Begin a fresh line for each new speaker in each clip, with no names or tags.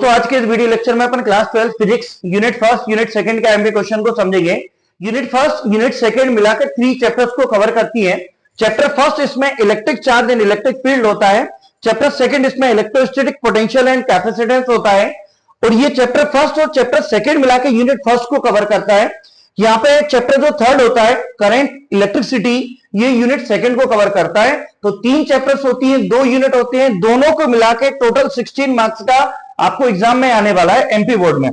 दोस्तों आज के इस वीडियो लेक्चर में अपन class 12 physics unit first unit second का एमपी क्वेश्चन को समझेंगे। यूनिट फर्स्ट यूनिट सेकंड मिलाकर 3 चैप्टर्स को कवर करती है। चैप्टर फर्स्ट इसमें electric charge and electric field होता है। चैप्टर सेकंड इसमें इलेक्ट्रोस्टैटिक पोटेंशियल एंड कैपेसिटेंस होता है। और ये चैप्टर फर्स्ट और चैप्टर सेकंड मिलाकर यूनिट फर्स्ट को कवर करता है। यहाँ पे चैप्टर जो थर्ड होता है करंट इलेक्ट्रिसिटी, ये यूनिट सेकंड को कवर करता है। तो 3 चैप्टर्स होती हैं, 2 यूनिट होते हैं, दोनों को मिलाकर टोटल 16 मार्क्स का आपको एग्जाम में आने वाला है एमपी बोर्ड में।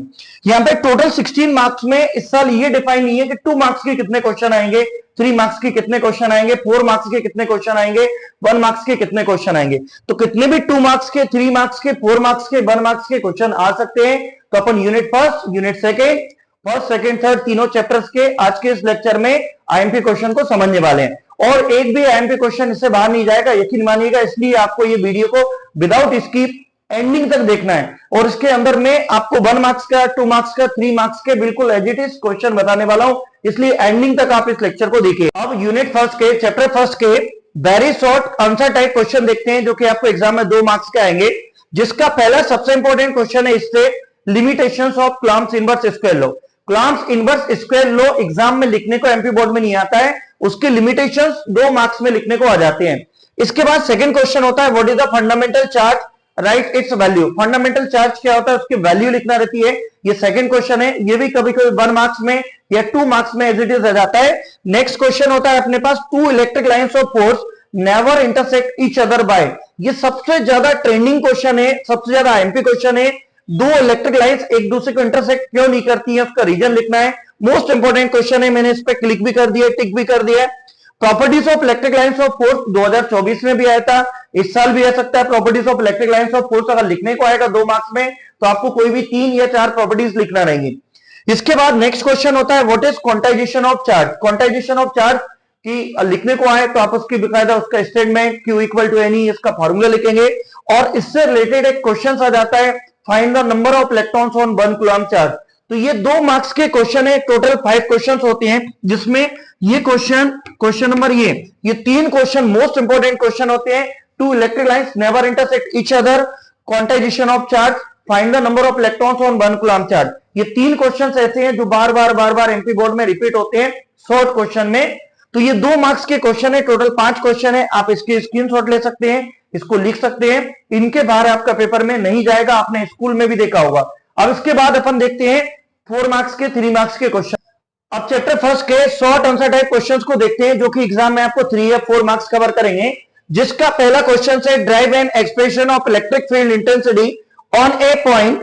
यहाँ पे टोटल 16 मार्क्स में इस साल ये डिफाइन नहीं है कि 2 मार्क्स के कितने क्वेश्चन आएंगे, 3 मार्क्स के कितने क्वेश्चन आएंगे, 4 मार्क्स के कितने क्वेश्चन आएंगे, 1 मार्क्स के कितने क्वेश्चन आएंगे। तो कितने भी 2 मार्क्स के, 3 मार्क्स के, 4 मार्क्स के, 1 मार्क्स के क्वेश्चन आ सकते हैं। तो अपन unit first, unit second, first second third तीनों चैप्टर्स के आज के इस लेक्चर में आईएमपी क्वेश्चन को समझने वाले हैं। और एक भी आईएमपी क्वेश्चन इससे बाहर नहीं जाएगा, यकीन मानिएगा। इसलिए आपको ये वीडियो को विदाउट स्किप एंडिंग तक देखना है। और इसके अंदर में आपको 1 मार्क्स का, 2 मार्क्स का, 3 मार्क्स के बिल्कुल एज इट इज क्वेश्चन बताने वाला हूं, इसलिए एंडिंग तक आप इस लेक्चर को देखिए। अब यूनिट फर्स्ट के, चैप्टर फर्स्ट के very short answer type question देखते हैं, जो कि आपको एग्जाम में 2 मार्क्स के आएंगे। जिसका पहला सबसे इंपॉर्टेंट क्वेश्चन है इससे limitations of Coulomb's inverse square law. Coulomb's inverse square law exam में लिखने को एमपी बोर्ड में नहीं आता है, उसके लिमिटेशंस 2 मार्क्स में लिखने को आ जाते हैं। इसके बाद सेकंड क्वेश्चन होता है what is the fundamental charge, right it's value. Fundamental charge क्या होता है, उसकी वैल्यू लिखना रहती है। ये सेकंड क्वेश्चन है, ये भी कभी कभी 1 मार्क्स में या 2 मार्क्स में एज इट इज आ जाता है। नेक्स्ट क्वेश्चन होता है अपने पास 2 electric lines of force never intersect each other by. ये सबसे ज्यादा ट्रेंडिंग क्वेश्चन है, सबसे ज्यादा एमपी क्वेश्चन है। 2 इलेक्ट्रिक लाइंस एक दूसरे को इंटरसेक्ट क्यों नहीं करती है, उसका रीजन लिखना है। मोस्ट इंपोर्टेंट क्वेश्चन है, मैंने इस पर क्लिक भी कर दिया, टिक भी कर दिया। Properties of electric lines of force 2024 में भी आया था, इस साल भी आ सकता है। Properties of electric lines of force अगर लिखने को आएगा 2 मार्क्स में, तो आपको कोई भी 3 या 4 प्रॉपर्टीज लिखना रहेंगी। इसके बाद नेक्स्ट क्वेश्चन होता है what is quantization of charge. Quantization of charge की लिखने को आए तो आप उसकी बेकायदा उसका statement Q equal to N E इसका फॉर्मूला लिखेंगे। और इससे रिलेटेड एक क्वेश्चन आ जाता है find the number of electrons on 1 coulomb charge. तो ये 2 मार्क्स के क्वेश्चन है, टोटल 5 क्वेश्चन होते हैं, जिसमें ये क्वेश्चन नंबर ये 3 क्वेश्चन मोस्ट इंपोर्टेंट क्वेश्चन होते हैं। 2 electric lines never intersect each other, quantization of charge, find the number of electrons on 1 coulomb charge. ये 3 क्वेश्चन ऐसे हैं जो बार बार एमपी बोर्ड में रिपीट होते हैं शॉर्ट क्वेश्चन में। तो ये 2 मार्क्स के क्वेश्चन है, टोटल 5 क्वेश्चन है। आप इसके स्क्रीनशॉट ले सकते हैं, इसको लिख सकते हैं। इनके बाहर आपका पेपर में नहीं जाएगा, आपने स्कूल में भी देखा होगा। अब इसके बाद अपन देखते हैं 4 मार्क्स के, 3 मार्क्स के क्वेश्चन। अब चैप्टर फर्स्ट के शॉर्ट आंसर टाइप क्वेश्चंस को देखते हैं, जो कि एग्जाम में आपको 3 या 4 मार्क्स कवर करेंगे। जिसका पहला क्वेश्चन है drive an expression of electric field intensity on A point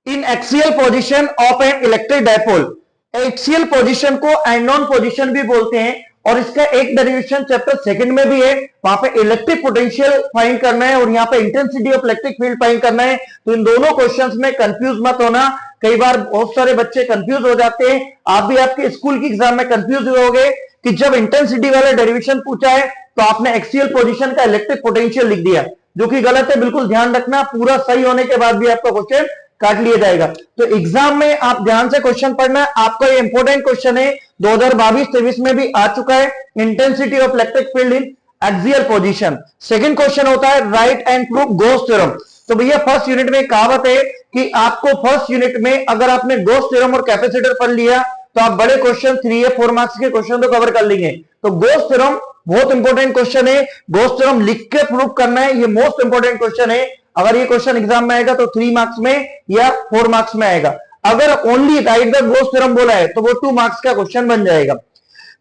in axial position of an electric dipole. Axial position को एंड-ऑन पोजीशन भी बोलते हैं। और इसका एक डेरिवेशन चैप्टर सेकंड में भी है, वहां पे इलेक्ट्रिक पोटेंशियल फाइंड करना है और यहाँ पे intensity of electric field find करना है। तो इन दोनों क्वेश्चंस में कंफ्यूज मत होना, कई बार बहुत सारे बच्चे कंफ्यूज हो जाते हैं। आप भी आपके स्कूल की एग्जाम में कंफ्यूज होगे कि जब इंटेंसिटी वाला डेरिवेशन पूछा है तो आपने एक्सियल पोजीशन का इलेक्ट्रिक पोटेंशियल लिख दिया, जो कि गलत है। बिल्कुल ध्यान रखना, पूरा सही होने के बाद भी आपका क्वेश्चन काट लिया जाएगा। तो एग्जाम में आप ध्यान से क्वेश्चन पढ़ना। आपका ये इंपॉर्टेंट क्वेश्चन है, 2022-23 में भी आ चुका है, intensity of electric field in axial position. Second question होता है right and prove Gauss theorem. तो भैया फर्स्ट यूनिट में कहावत है कि आपको फर्स्ट यूनिट में अगर आपने गॉस थ्योरम और कैपेसिटर पढ़ लिया तो आप बड़े क्वेश्चन 3 या 4 मार्क्स के क्वेश्चन तो कवर कर लेंगे। तो गॉस थ्योरम बहुत इंपॉर्टेंट क्वेश्चन है, गॉस थ्योरम लिख के प्रूव करना है, ये मोस्ट इंपॉर्टेंट क्वेश्चन है। अगर ये क्वेश्चन एग्जाम में आएगा तो 3 मार्क्स में या 4 मार्क्स में आएगा। अगर only right the Gauss theorem बोला है तो वो 2 मार्क्स का क्वेश्चन बन जाएगा।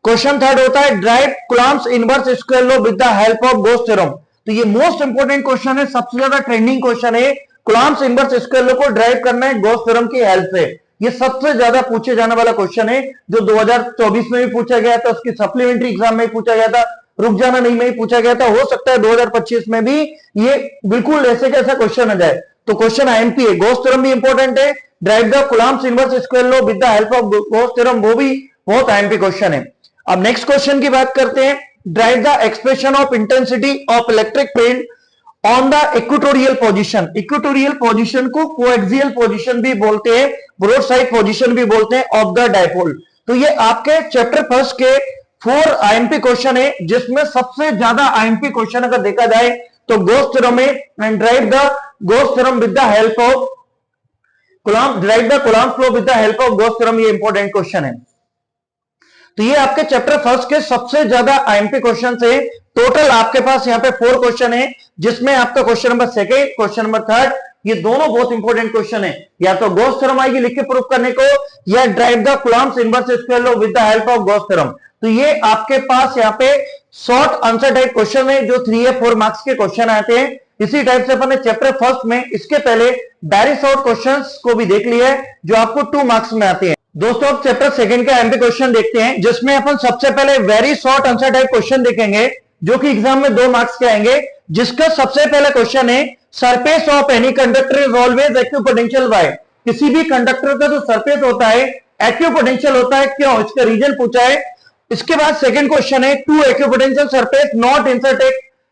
क्वेश्चन थर्ड होता है drive Coulomb's inverse square law with the help of Gauss theorem. तो ये मोस्ट इंपोर्टेंट क्वेश्चन है, सबसे ज्यादा ट्रेंडिंग क्वेश्चन है। कूलम्ब्स इनवर्स स्क्वायर लॉ को ड्राइव करना है गॉस थ्योरम की हेल्प से। ये सबसे ज्यादा पूछे जाने वाला क्वेश्चन है, जो 2024 में भी पूछा गया था, उसकी सप्लीमेंट्री एग्जाम में पूछा गया था, रुक जाना नहीं में ही पूछा गया था। हो सकता है 2025 में भी ये बिल्कुल ऐसे कैसा क्वेश्चन आ जाए। तो क्वेश्चन आईएमपी है, गॉस थ्योरम भी इंपॉर्टेंट है, derive the Coulomb's inverse square law with the help of Gauss theorem वो भी बहुत आईएमपी क्वेश्चन है। अब नेक्स्ट क्वेश्चन की बात करते हैं, drive the expression of intensity of electric field on the equatorial position. Equatorial position को कोएक्सियल पोजीशन भी बोलते हैं, ब्रॉड साइड पोजीशन भी बोलते हैं ऑफ द डायपोल। तो ये आपके चैप्टर फर्स्ट के 4 आईएमपी क्वेश्चन है, जिसमें सबसे ज्यादा आईएमपी क्वेश्चन अगर देखा जाए तो गॉस थ्योरम है and drive the Gauss theorem with the help of coulomb drive the coulomb flow with the help of Gauss theorem, ये इंपॉर्टेंट क्वेश्चन है। तो ये आपके चैप्टर फर्स्ट के सबसे ज्यादा आईएमपी क्वेश्चन है। टोटल आपके पास यहाँ पे 4 क्वेश्चन है, जिसमें आपका क्वेश्चन नंबर 2, क्वेश्चन नंबर 3, ये दोनों बहुत इंपॉर्टेंट क्वेश्चन है। या तो गॉस थ्योरम आएगी लिख के प्रूफ करने को, या drive the coulomb inverse square law with the help of Gauss theorem. तो ये आपके पास यहाँ पे शॉर्ट आंसर टाइप क्वेश्चन है, जो 3 या 4 मार्क्स के क्वेश्चन आते हैं। इसी टाइप से अपन ने चैप्टर फर्स्ट में इसके पहले वेरी शॉर्ट क्वेश्चंस को भी देख लिया है, जो आपको 2 मार्क्स में आते हैं। दोस्तों अब चैप्टर सेकंड का एमपी क्वेश्चन देखते हैं, जिसमें अपन सबसे पहले very short answer type question देखेंगे, जो कि एग्जाम में 2 मार्क्स के आएंगे। जिसका सबसे पहला क्वेश्चन है, surface of any conductor is always equipotential why. किसी भी कंडक्टर का जो सरफेस होता है एक्विपोटेंशियल होता है, क्यों, इसका रीजन पूछा है। इसके बाद सेकंड क्वेश्चन है, two equipotential surface not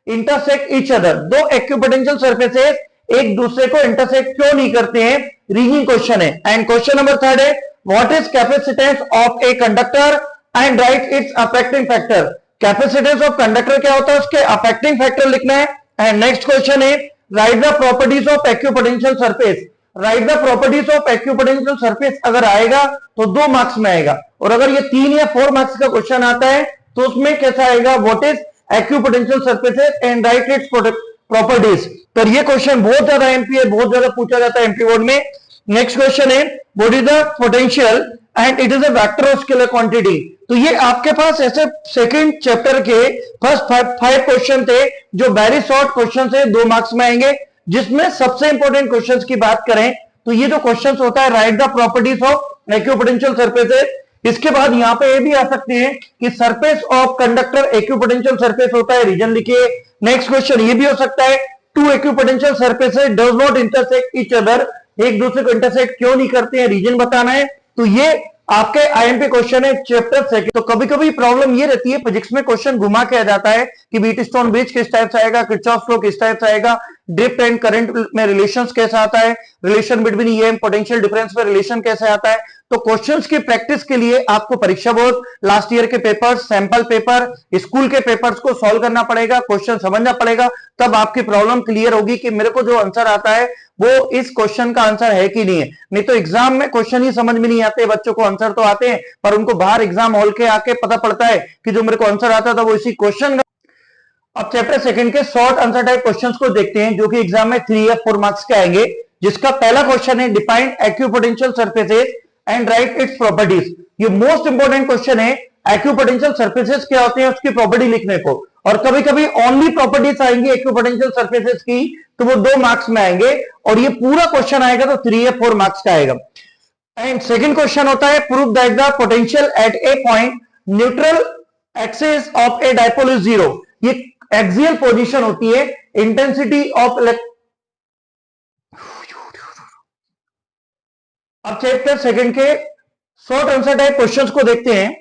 intersect each other. 2 equipotential surfaces एक दूसरे को इंटरसेक्ट क्यों नहीं करते हैं, रीजनिंग क्वेश्चन है। एंड क्वेश्चन नंबर 3 है, what is capacitance of a conductor and write its affecting factor. Capacitance of conductor क्या होता है, उसके अफेक्टिंग फैक्टर लिखना है। एंड नेक्स्ट क्वेश्चन है, write the properties of equipotential surface. Write the properties of equipotential surface अगर आएगा तो 2 मार्क्स में आएगा, और अगर ये 3 या 4 मार्क्स का क्वेश्चन आता है तो उसमें कैसा आएगा, what is equipotential surfaces and write its properties. तो ये क्वेश्चन बहुत ज्यादा एमपी है, बहुत ज्यादा पूछा जाता है एमपी बोर्ड में। नेक्स्ट क्वेश्चन है, what is the potential and it is a vector of scalar quantity. तो ये आपके पास ऐसे सेकंड चैप्टर के फर्स्ट 5 क्वेश्चन थे, जो वेरी शॉर्ट क्वेश्चन थे, 2 मार्क्स में आएंगे। जिसमें सबसे इंपॉर्टेंट क्वेश्चंस की बात करें तो ये जो क्वेश्चंस होता है, write the properties of equipotential surfaces. इसके बाद यहां पे ये भी आ सकते हैं कि सरफेस ऑफ कंडक्टर एक्विपोटेंशियल सरफेस होता है, रीजन लिखिए। नेक्स्ट क्वेश्चन ये भी हो सकता है, two equipotential surfaces does not intersect each other. एक दूसरे को इंटरसेक्ट क्यों नहीं करते हैं, रीजन बताना है। तो ये आपके आईएमपी क्वेश्चन है चैप्टर सेकंड। तो कभी कभी प्रॉब्लम ये रहती है, फिजिक्स में क्वेश्चन घुमा के आ जाता है कि व्हीटस्टोन ब्रिज किस टाइप से आएगा, किरचॉफ लॉ किस टाइप से आएगा, ड्रिफ्ट एंड करंट में रिलेशंस कैसे आता है, relation between EM potential difference में रिलेशन कैसे आता है। तो क्वेश्चंस की प्रैक्टिस के लिए आपको परीक्षा बोर्ड, लास्ट ईयर के पेपर्स, सैंपल पेपर, स्कूल के पेपर्स को सॉल्व करना पड़ेगा, क्वेश्चन समझना पड़ेगा, तब आपकी प्रॉब्लम क्लियर होगी कि मेरे को जो आंसर आता है वो इस क्वेश्चन का आंसर है कि नहीं है। नहीं तो एग्जाम में क्वेश्चन ही समझ में नहीं आते, बच्चों को आंसर तो आते हैं पर उनको बाहर एग्जाम हॉल के आके पता पड़ता है कि जो मेरे को आंसर आता था वो इसी क्वेश्चन का। अब चैप्टर सेकंड के शॉर्ट आंसर टाइप क्वेश्चंस को देखते हैं, जो कि एग्जाम में 3 या 4 मार्क्स के आएंगे। जिसका पहला क्वेश्चन है, define equipotential surfaces and write its properties. ये मोस्ट इंपोर्टेंट क्वेश्चन है, एक्विपोटेंशियल सरफेसेस क्या होते हैं उसकी प्रॉपर्टी लिखने को। और कभी कभी ओनली प्रॉपर्टीज आएंगी एक्विपोटेंशियल सरफेसेस की, तो वो 2 मार्क्स में आएंगे, और ये पूरा क्वेश्चन आएगा तो 3 या 4 मार्क्स का आएगा। एंड सेकंड क्वेश्चन होता है, prove that the potential at A point neutral axis of A dipole is 0। ये एक्सियल पोजीशन होती है, इंटेंसिटी ऑफ अब चैप्टर सेकंड के शॉर्ट आंसर टाइप क्वेश्चंस को देखते हैं।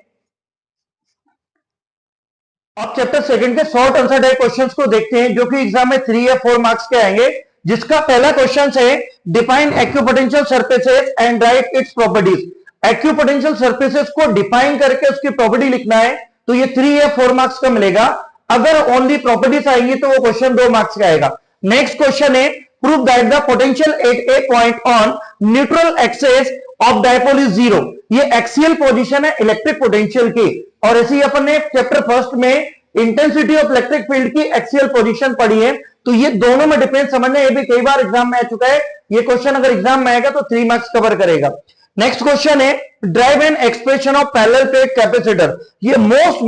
अब चैप्टर सेकंड के शॉर्ट आंसर टाइप क्वेश्चंस को देखते हैं, जो कि एग्जाम में 3 या 4 मार्क्स के आएंगे। जिसका पहला क्वेश्चन है, define equipotential surfaces and write its properties. Equipotential surfaces को डिफाइन करके उसकी प्रॉपर्टी लिखना है, तो ये 3 या 4 मार्क्स का मिलेगा। अगर ओनली प्रॉपर्टीज आएंगी तो वो क्वेश्चन 2 मार्क्स का आएगा। नेक्स्ट क्वेश्चन है, prove that the potential at A point on neutral axis of dipole is 0। ये एक्सियल पोजीशन है इलेक्ट्रिक पोटेंशियल की, और ऐसे ही अपन ने चैप्टर फर्स्ट में इंटेंसिटी ऑफ इलेक्ट्रिक फील्ड की एक्सियल पोजीशन पढ़ी है। तो ये दोनों में डिफरेंस समझना, ये भी कई बार एग्जाम में आ चुका है। ये क्वेश्चन अगर एग्जाम में आएगा तो 3 मार्क्स कवर करेगा। नेक्स्ट क्वेश्चन है, drive an expression of parallel plate capacitor. ये मोस्ट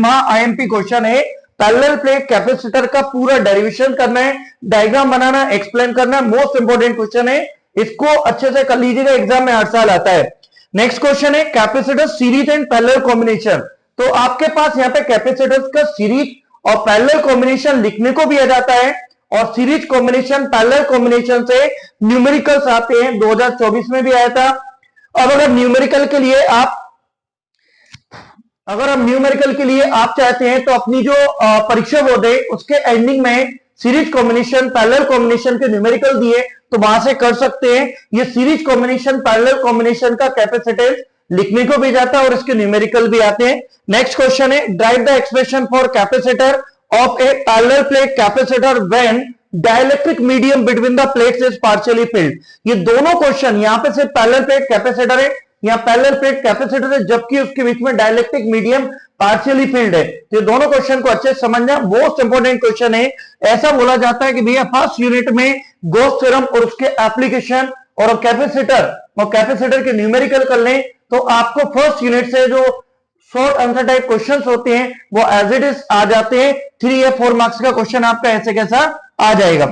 आईएमपी क्वेश्चन है। पैरेलल प्लेट कैपेसिटर का पूरा डेरिवेशन करना है, डायग्राम बनाना, एक्सप्लेन करना, मोस्ट इंपोर्टेंट क्वेश्चन है। इसको अच्छे से कर लीजिएगा, एग्जाम में हर साल आता है। नेक्स्ट क्वेश्चन है, capacitor series and parallel combination. तो आपके पास यहाँ पे कैपेसिटर्स का सीरीज और पैरेलल कॉम्बिनेशन लिखने को भी आ जाता है, और सीरीज कॉम्बिनेशन पैरेलल कॉम्बिनेशन से न्यूमेरिकल्स आते हैं, 2024 में भी आया था। अब अगर न्यूमेरिकल के लिए आप चाहते हैं तो अपनी जो परीक्षा बोर्ड है उसके एंडिंग में सीरीज कॉम्बिनेशन पैरेलल कॉम्बिनेशन के न्यूमेरिकल दिए, तो वहां से कर सकते हैं। ये सीरीज कॉम्बिनेशन पैरेलल कॉम्बिनेशन का कैपेसिटेंस लिखने को भी जाता है और इसके न्यूमेरिकल भी आते हैं। नेक्स्ट क्वेश्चन है, derive the expression for capacitor of A parallel plate capacitor when dielectric medium between the plates is partially field. ये दोनों क्वेश्चन यहां पे सिर्फ पैरेलल प्लेट कैपेसिटर है, यहां पैरेलल प्लेट कैपेसिटर है, जबकि उसके बीच में डाइलेक्ट्रिक मीडियम पार्शियली फिल्ड है। तो ये दोनों क्वेश्चन को अच्छे से समझना, मोस्ट इंपोर्टेंट क्वेश्चन है। ऐसा बोला जाता है कि भैया फर्स्ट यूनिट में गॉस थ्योरम और उसके एप्लीकेशन और कैपेसिटर के न्यूमेरिकल कर लें तो आपको फर्स्ट यूनिट से जो शॉर्ट आंसर टाइप क्वेश्चंस होते हैं वो एज इट इज आ जाते हैं। 3 या 4 मार्क्स का क्वेश्चन आपका ऐसे कैसा आ जाएगा।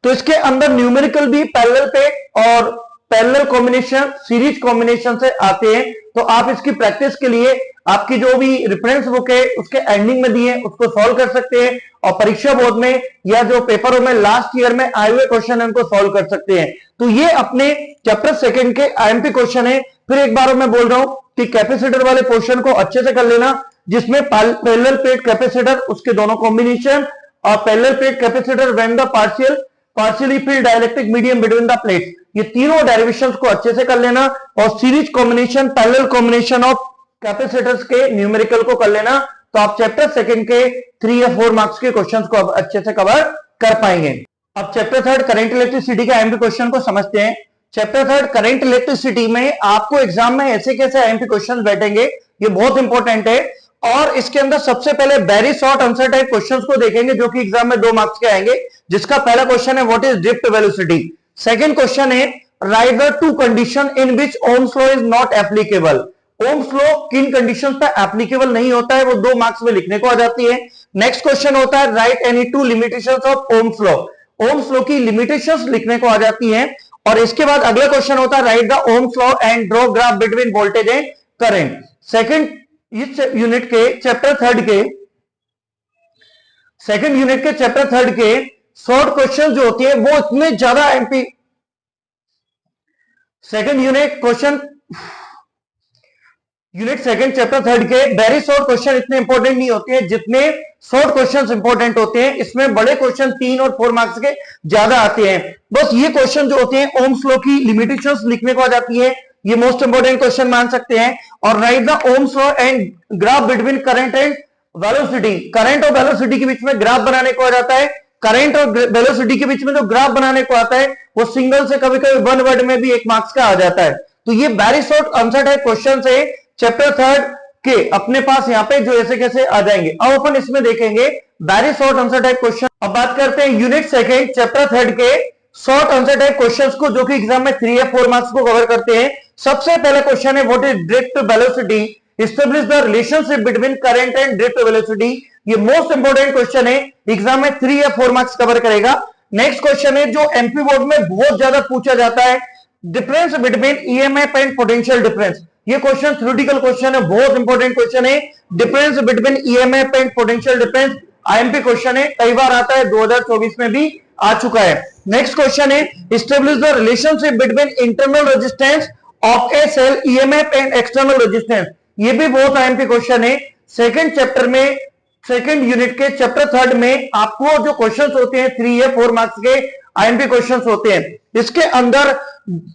तो इसके अंदर न्यूमेरिकल भी पैरेलल पे और पैरेलल कॉम्बिनेशन, सीरीज कॉम्बिनेशन से आते हैं। तो आप इसकी प्रैक्टिस के लिए आपकी जो भी रेफरेंस बुक है उसके एंडिंग में दिए उसको सॉल्व कर सकते हैं, और परीक्षा बोर्ड में या जो पेपरों में लास्ट ईयर में आए हुए क्वेश्चन उनको सॉल्व कर सकते हैं। तो ये अपने चैप्टर सेकंड के आईएमपी क्वेश्चन है। फिर एक बार मैं बोल रहा हूं कि कैपेसिटर वाले पोर्शन को अच्छे से कर लेना, जिसमें पैरेलल प्लेट कैपेसिटर उसके दोनों कॉम्बिनेशन और parallel plate capacitor when the partially field dielectric medium between the plates, ये तीनों डेरिवेशंस को अच्छे से कर लेना, और series combination parallel combination of capacitors के न्यूमेरिकल को कर लेना। तो आप चैप्टर सेकंड के 3 या 4 मार्क्स के क्वेश्चंस को अब अच्छे से कवर कर पाएंगे। अब चैप्टर थर्ड करंट इलेक्ट्रिसिटी का आईएमपी क्वेश्चन को समझते हैं। चैप्टर थर्ड करंट इलेक्ट्रिसिटी में आपको एग्जाम में ऐसे कैसे आईएमपी क्वेश्चन बैठेंगे, ये बहुत इंपॉर्टेंट है। और इसके अंदर सबसे पहले very short answer type questions को देखेंगे जो कि एग्जाम में 2 मार्क्स के आएंगे, जिसका पहला क्वेश्चन है what is drift velocity. Second question है write the 2 condition in which Ohm's law is not applicable. Ohm's law किन कंडीशंस पे एप्लीकेबल नहीं होता है, वो 2 मार्क्स में लिखने को आ जाती है। नेक्स्ट क्वेश्चन होता है right any 2 limitations of Ohm's law. Ohm's law की लिमिटेशंस लिखने को आ जाती है। और इसके बाद अगला क्वेश्चन होता है write the Ohm's law and draw graph between voltage and current. Second unit के चैप्टर थर्ड के शॉर्ट क्वेश्चन जो होते हैं वो इतने ज्यादा MP unit second chapter third के वेरी शॉर्ट क्वेश्चन इतने इंपॉर्टेंट नहीं होते हैं जितने शॉर्ट क्वेश्चंस इंपॉर्टेंट होते हैं। इसमें बड़े क्वेश्चन 3 और 4 मार्क्स के ज्यादा आते हैं। बस ये क्वेश्चन जो होते हैं ओम्स लॉ की लिमिटेशंस लिखने को आ जाती है, ये मोस्ट इंपॉर्टेंट क्वेश्चन मान सकते हैं। और right the Ohm's law and graph between current and velocity. Current और वेलोसिटी के बीच में ग्राफ बनाने को आ जाता है। करंट और वेलोसिटी के बीच में जो ग्राफ बनाने को आता है वो सिंगल से कभी कभी 1 वर्ड में भी 1 मार्क्स का आ जाता है। तो ये very short answer type question है चैप्टर थर्ड के अपने पास यहाँ पे जो ऐसे कैसे आ जाएंगे। अब अपन इसमें देखेंगे very short answer type question. अब बात करते हैं यूनिट सेकंड चैप्टर थर्ड के शॉर्ट आंसर टाइप क्वेश्चंस को, जो कि एग्जाम में 3 या 4 मार्क्स को कवर करते हैं। सबसे पहला क्वेश्चन है what is drift velocity, establish the relationship between current and drift velocity. ये मोस्ट इंपोर्टेंट क्वेश्चन है, एग्जाम में 3 या 4 मार्क्स कवर करेगा। नेक्स्ट क्वेश्चन है जो एमपी बोर्ड में बहुत ज्यादा पूछा जाता है, difference between EMF and potential difference. ये क्वेश्चन थ्योरेटिकल क्वेश्चन है, बहुत इंपॉर्टेंट क्वेश्चन है। Difference between EMF and potential difference IMP question है, कई बार आता है, 2024 में भी आ चुका है। नेक्स्ट क्वेश्चन है establish the relationship between internal resistance of a cell EMF and external resistance. ये भी बहुत आईएमपी क्वेश्चन है। सेकंड चैप्टर में सेकंड यूनिट के चैप्टर थर्ड में आपको जो क्वेश्चंस होते हैं 3 या 4 मार्क्स के आईएमपी क्वेश्चंस होते हैं। इसके अंदर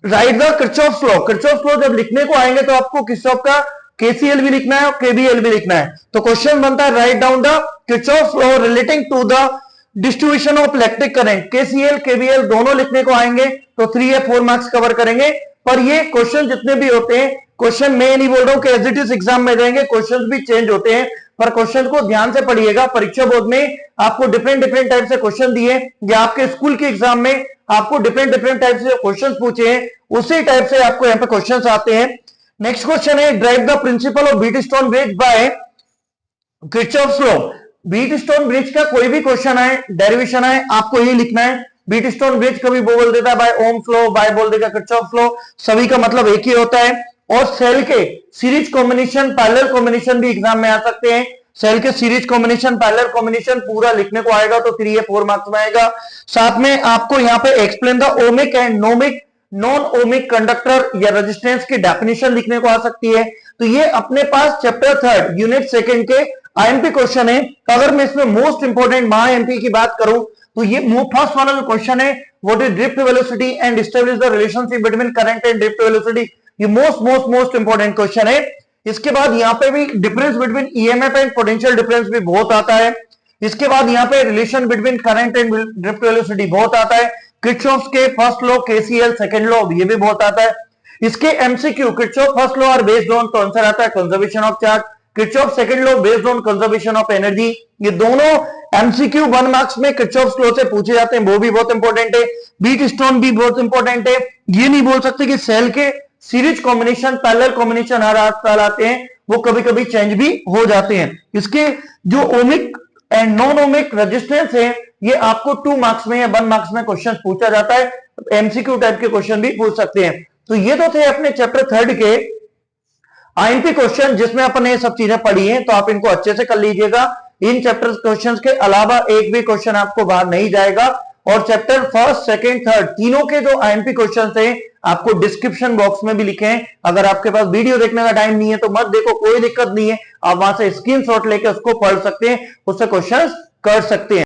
right the Kirchhoff's law. Kirchhoff's law जब लिखने को आएंगे तो आपको किरचॉफ का केसीएल भी लिखना है और केबीएल भी लिखना है। तो क्वेश्चन बनता है write down the Kirchhoff's law relating to the distribution of electric current. KCL KVL दोनों लिखने को आएंगे तो 3 या 4 मार्क्स कवर करेंगे। पर ये क्वेश्चन जितने भी होते हैं, क्वेश्चन मैं नहीं बोल रहा हूं कि एज इट इज एग्जाम में रहेंगे, क्वेश्चन भी चेंज होते हैं, पर क्वेश्चन को ध्यान से पढ़िएगा। परीक्षा बोर्ड में आपको डिफरेंट डिफरेंट टाइप से क्वेश्चन दिए, या आपके स्कूल के एग्जाम में आपको डिफरेंट डिफरेंट टाइप से क्वेश्चन पूछे हैं, उसी टाइप से आपको यहाँ पे क्वेश्चन आते हैं। नेक्स्ट क्वेश्चन है derive the principle of Wheatstone bridge by Kirchhoff's law. Wheatstone bridge का कोई भी क्वेश्चन आए, डेरिवेशन आए, आपको यही लिखना है। व्हीटस्टोन ब्रिज कभी वो बोल देता है बाय ओम्स लॉ, बाय बोल देगा किरचॉफ्स लॉ, सभी का मतलब एक ही होता है। और सेल के सीरीज कॉम्बिनेशन पैरेलल कॉम्बिनेशन भी एग्जाम में आ सकते हैं। सेल के सीरीज कॉम्बिनेशन पैरेलल कॉम्बिनेशन पूरा लिखने को आएगा तो 3 या 4 मार्क्स में आएगा। साथ में आपको यहाँ पे explain the ohmic and nomic non ohmic conductor या रेजिस्टेंस की डेफिनेशन लिखने को आ सकती है। तो ये अपने पास चैप्टर थर्ड यूनिट सेकंड के आईएमपी क्वेश्चन है। अगर मैं इसमें मोस्ट इंपोर्टेंट महा एमपी की बात करूं तो ये फर्स्ट वाला जो क्वेश्चन है what is drift velocity and establish the relationship between current and drift velocity, ये मोस्ट इंपोर्टेंट क्वेश्चन है। इसके बाद यहाँ पे भी difference between EMF and potential difference भी बहुत आता है। इसके बाद यहाँ पे relation between current and drift velocity बहुत आता है। किरचॉफ के first law KCL second law ये भी बहुत आता है। इसके MCQ Kirchhoff first law are based on कौन सा आता है, conservation of charge. Kirchhoff second law based on conservation of energy. ये दोनों एमसीक्यू 1 मार्क्स में किरचॉफ लॉ से पूछे जाते हैं, वो भी बहुत इंपॉर्टेंट है। बीट स्टोन भी बहुत इंपॉर्टेंट है। ये नहीं बोल सकते कि सेल के सीरीज कॉम्बिनेशन पैरेलल कॉम्बिनेशन हर 8 साल आते हैं, वो कभी कभी चेंज भी हो जाते हैं। इसके जो ohmic and non ohmic resistance है ये आपको 2 मार्क्स में या 1 मार्क्स में क्वेश्चन पूछा जाता है, एमसीक्यू टाइप के क्वेश्चन भी पूछ सकते हैं। तो ये तो थे अपने चैप्टर 3 के आईएमपी क्वेश्चन जिसमें अपन ये सब चीजें पढ़ी हैं, तो आप इनको अच्छे से कर लीजिएगा। इन चैप्टर क्वेश्चंस के अलावा एक भी क्वेश्चन आपको बाहर नहीं जाएगा। और चैप्टर फर्स्ट सेकंड थर्ड तीनों के जो आईएमपी क्वेश्चन थे आपको डिस्क्रिप्शन बॉक्स में भी लिखे हैं। अगर आपके पास वीडियो देखने का टाइम नहीं है तो मत देखो, कोई दिक्कत नहीं है, आप वहां से स्क्रीनशॉट लेके उसको पढ़ सकते हैं, उससे क्वेश्चंस कर सकते हैं।